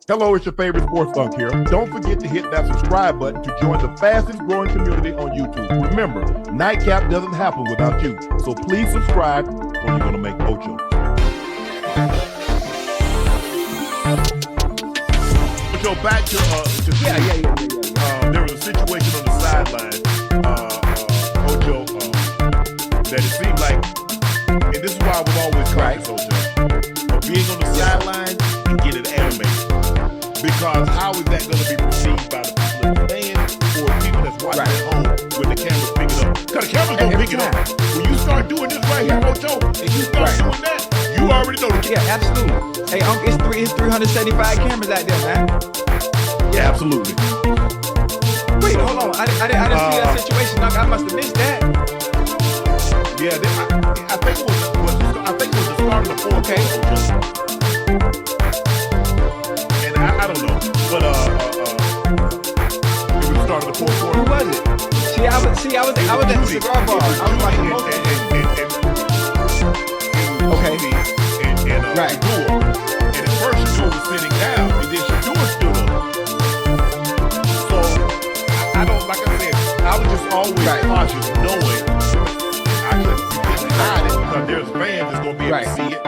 Hello, it's your favorite sports Unc here. Don't forget to hit that subscribe button to join the fastest growing community on YouTube. Remember, Nightcap doesn't happen without you. So please subscribe or you're going to make Ocho. Ocho, back to there was a situation on the sideline, Ocho, that it seemed like, and this is why I was always cautious, Ocho, of being on the sideline and getting animated. Because how is that going to be perceived by the fans or people that's watching at home when the camera's picking up? Because the camera's going to pick it up. When you start doing this right here, Ocho, and you start doing that, you already know the camera. Yeah, absolutely. Hey, Unc, it's 375 cameras out there, man. Yeah, absolutely. Wait, hold on. I didn't see that situation, Unc. I must have missed that. Yeah, I think it was the start of the fourth quarter, Ocho. I don't know, but it was the start of the fourth quarter. Who was it? I was at the cigar bar. I was watching most of it. Okay. And Shedeur. And at first Shedeur was sitting down, and then Shedeur stood up. So I don't, like I said, I was just always cautious, knowing I couldn't hide it because there's fans that's gonna be able to see it.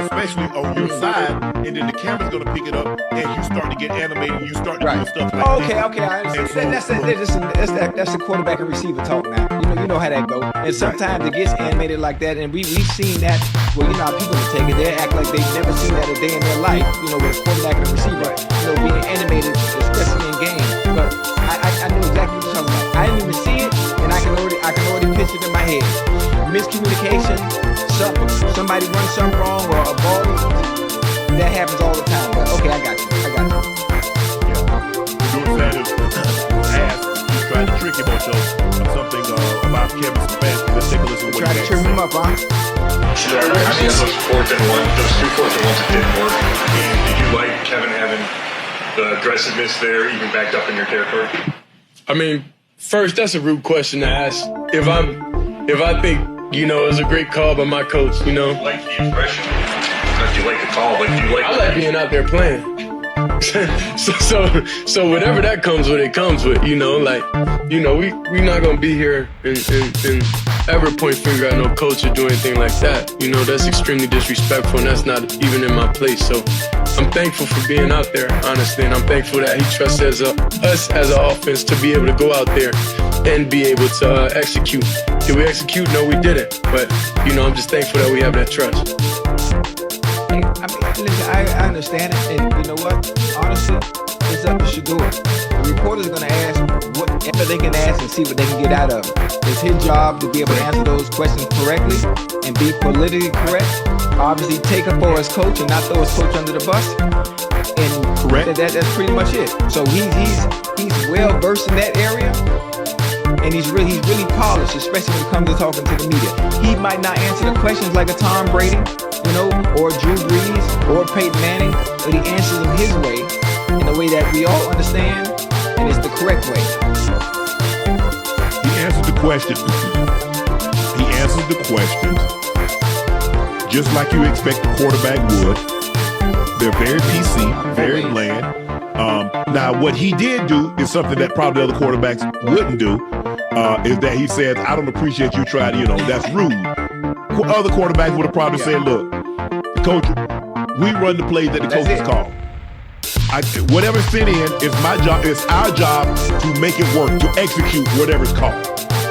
Especially on your side, and then the camera's gonna pick it up, and you start to get animated, and you start to do stuff like that. Okay, I understand. That's the quarterback and receiver talk now. You know how that goes. And sometimes it gets animated like that, and we've seen that. Well, you know how people take it. They act like they've never seen that a day in their life. With a quarterback and a receiver, being animated, especially in games. But I knew exactly what you're talking about. I didn't even see it, and I can already picture it in my head. Miscommunication. Somebody runs something wrong or a ball, that happens all the time. But okay, I got you. Yeah. Doing that is he's trying to trick him on something about Kevin Stefanski. Let's take a listen to what try to trip him up, huh? Yeah, I mean, those 4th and 1, those 2 4th and 1s that didn't work. And did you like Kevin having the aggressiveness there, even backed up in your territory? I mean, first, that's a rude question to ask. If I think, it was a great call by my coach, You like the expression? Do you like the call? Do you like? I like being out there playing. so whatever that comes with, it comes with. We're not gonna be here and ever point finger at no coach or do anything like that. That's extremely disrespectful, and that's not even in my place. So I'm thankful for being out there, honestly, and I'm thankful that he trusts us as an offense to be able to go out there and be able to execute. Did we execute? No, we didn't. But I'm just thankful that we have that trust. Listen, I understand it, and you know what? Honestly, it's up to Shedeur. The reporters are going to ask whatever they can ask and see what they can get out of it. It's his job to be able to answer those questions correctly and be politically correct. Obviously, take up for his coach and not throw his coach under the bus. And correct. That's pretty much it. So he's well versed in that area. And he's really polished, especially when it comes to talking to the media. He might not answer the questions like a Tom Brady, or Drew Brees, or Peyton Manning, but he answers them his way, in a way that we all understand, and it's the correct way. He answers the questions. Just like you expect the quarterback would. They're very PC, very bland. Now, what he did do is something that probably other quarterbacks wouldn't do, is that he says, I don't appreciate you trying to, that's rude. Other quarterbacks would have probably said, look, coach, we run the plays that the coaches call. Whatever's sent in is my job. It's our job to make it work, to execute whatever's called.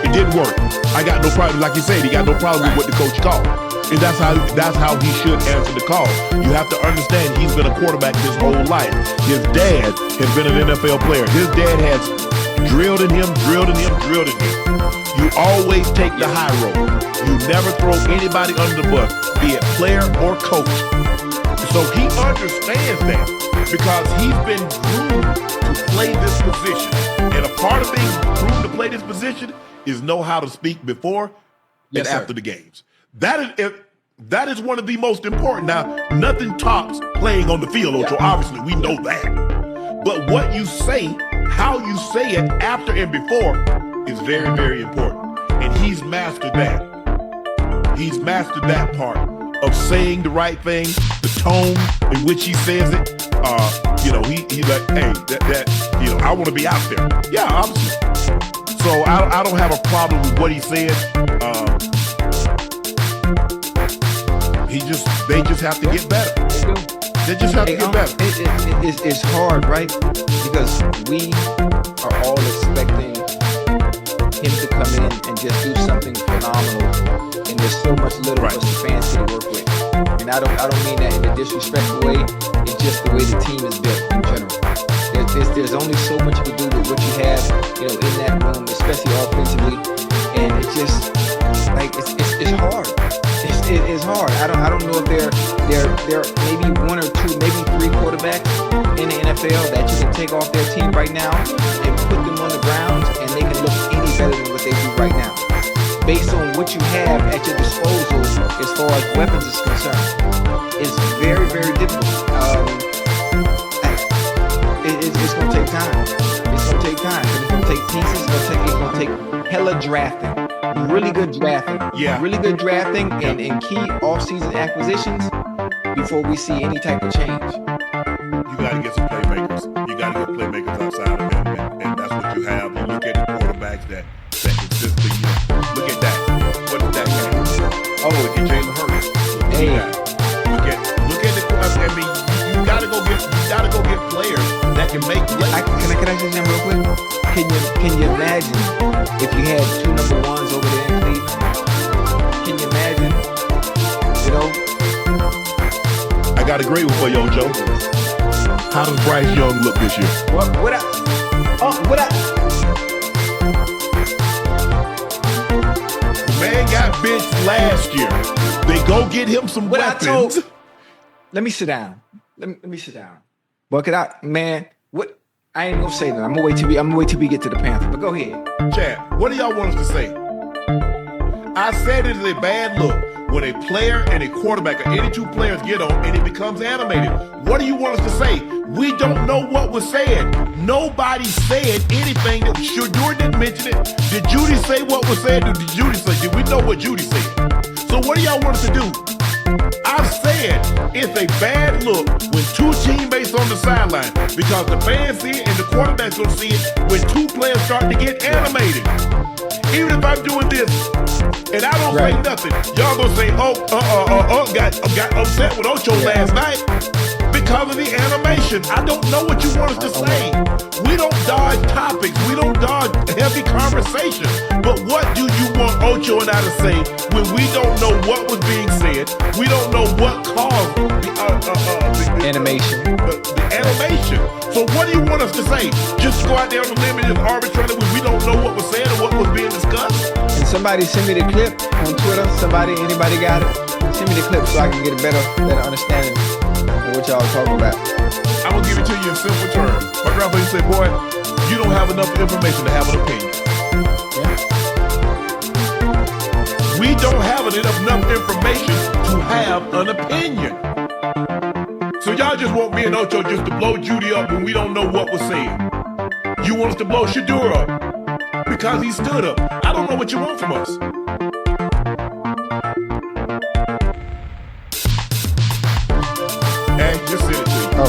It didn't work. I got no problem. Like you said, he got no problem with what the coach called. And that's how he should answer the call. You have to understand he's been a quarterback his whole life. His dad has been an NFL player. His dad has drilled in him. You always take the high road. You never throw anybody under the bus, be it player or coach. So he understands that because he's been groomed to play this position. And a part of being groomed to play this position is know how to speak before and after the games. That is one of the most important. Now, nothing tops playing on the field, Ocho. Obviously, we know that. But what you say, how you say it after and before is very, very important. And he's mastered that. He's mastered that part of saying the right thing, the tone in which he says it. He like, hey, that I want to be out there. Yeah, obviously. So I don't have a problem with what he said. They just have to get better. They just have to get better. It's hard, right? Because we are all expecting him to come in and just do something phenomenal, and there's so much little for us fans to work with. And I don't mean that in a disrespectful way. It's just the way the team is built in general. There's only so much you can do with what you have, in that room, especially offensively. And it's just like it's hard. It's hard. I don't know if there are maybe one or two, maybe three quarterbacks in the NFL that you can take off their team right now and put them on the ground, and they can look any better than what they do right now, based on what you have at your disposal as far as weapons is concerned. It's very, very difficult. It's going to take time. It's going to take time. It's going to take pieces. It's going to take hella drafting. Really good drafting. Yeah. Really good drafting and key off-season acquisitions before we see any type of change. You got to get some playmakers. You got to get playmakers outside of him, and that's what you have. You look at the quarterbacks that consistently, look at that. What did that guy? Oh, look at Jalen Hurts. Look at the. I mean, you got to go get players that can make plays. Can I just jump real quick? Can you imagine if you had two number ones over there in Cleveland? Can you imagine? I got a great one for you, Joe. How does Bryce Young look this year? What up? The man got benched last year. They go get him some weapons. Let me sit down. Let me sit down. Buck it out, man. What? I ain't gonna say that. I'm gonna wait till we get to the Panthers. But go ahead. Chad, what do y'all want us to say? I said it is a bad look when a player and a quarterback or any two players get on and it becomes animated. What do you want us to say? We don't know what was said. Nobody said anything. Shedeur didn't mention it. Did Jeudy say what was said? Did Jeudy say? Did we know what Jeudy said? So what do y'all want us to do? I've said it's a bad look when two teammates on the sideline because the fans see it and the quarterback's gonna see it when two players start to get animated. Even if I'm doing this and I don't say nothing, y'all gonna say, got upset with Ocho last night because of the animation. I don't know what you want us to say. We don't dodge topics. We don't dodge heavy conversation. But what do you want Ocho and I to say when we don't know what was being said? We don't know what caused the animation. The animation. So what do you want us to say? Just go out there on the limb and just arbitrarily when we don't know what was said or what was being discussed? And somebody send me the clip on Twitter. Anybody got it? Send me the clip so I can get a better understanding of what y'all talking about. I'm gonna give it to you in simple terms. My grandpa used to say, boy, you don't have enough information to have an opinion. Yeah. We don't have enough information to have an opinion. So y'all just want me and Ocho just to blow Jeudy up when we don't know what was said. You want us to blow Shedeur up because he stood up. I don't know what you want from us. And just send it to you. Oh.